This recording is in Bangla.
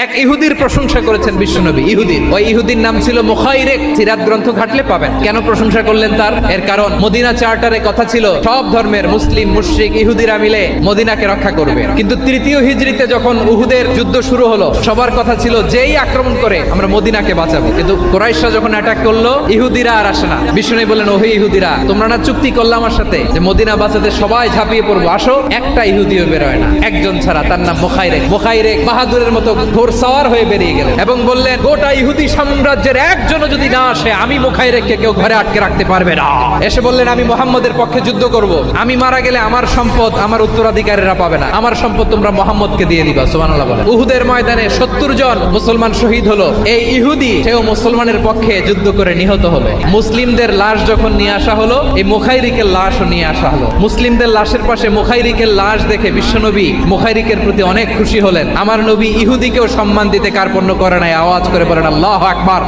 এক ইহুদির প্রশংসা করেছেন বিশ্বনবী। ইহুদির, ওই ইহুদির নাম ছিল মুখাইরেক। সিরাত গ্রন্থ ঘাটলে পাবেন। কেন প্রশংসা করলেন তার? এর কারণ মদিনা চার্টারে কথা ছিল সব ধর্মের মুসলিম, মুশরিক, ইহুদিরা মিলে মদিনাকে রক্ষা করবে। কিন্তু তৃতীয় হিজরিতে যখন উহুদের যুদ্ধ শুরু হলো, সবার কথা ছিল যেই আক্রমণ করে আমরা মদিনাকে বাঁচাবো। কিন্তু কুরাইশরা যখন অ্যাটাক করলো, ইহুদিরা আর আসে না। বিশ্বনবী বললেন, ওহে ইহুদিরা, তোমরা না চুক্তি করলে আমার সাথে যে মদিনা বাঁচাতে সবাই ঝাঁপিয়ে পড়বো, আসো। একটা ইহুদিও বেরোয় না, একজন ছাড়া, তার নাম মুখাইরেক। মুখাইরেক বাহাদুরের মতো ঘোড়সওয়ার হয়ে বেরিয়ে গেলেন এবং বললেন, গোটা ইহুদি সাম্রাজ্যের একজনও যদি না আসে, আমি মুখাইরেককে কেউ ঘরে আটকে রাখতে পারবে না। এসে বললেন, আমি মুহাম্মদের পক্ষে যুদ্ধ করব। আমি মারা গেলে আমার সম্পদ আমার উত্তরাধিকারীরা পাবে না, আমার সম্পদ তোমরা মুহাম্মদকে দিয়ে দিবা। সুবহানাল্লাহ বলেন। উহুদের ময়দানে 70 জন মুসলমান শহীদ হলো। এই ইহুদি, সেও মুসলমানের পক্ষে যুদ্ধ করে নিহত হলো। মুসলিমদের লাশ যখন নিয়ে আসা হলো, এই মুখাইরিকের লাশও নিয়ে আসা হলো। মুসলিমদের লাশের পাশে মুখাইরিকের লাশ দেখে বিশ্বনবী মুখাইরিকের প্রতি অনেক খুশি হলেন। আমার নবী ইহুদিকেও সম্মান দিতে কার্পণ্য করে নাই। আওয়াজ করে বলেন, আল্লাহু আকবার।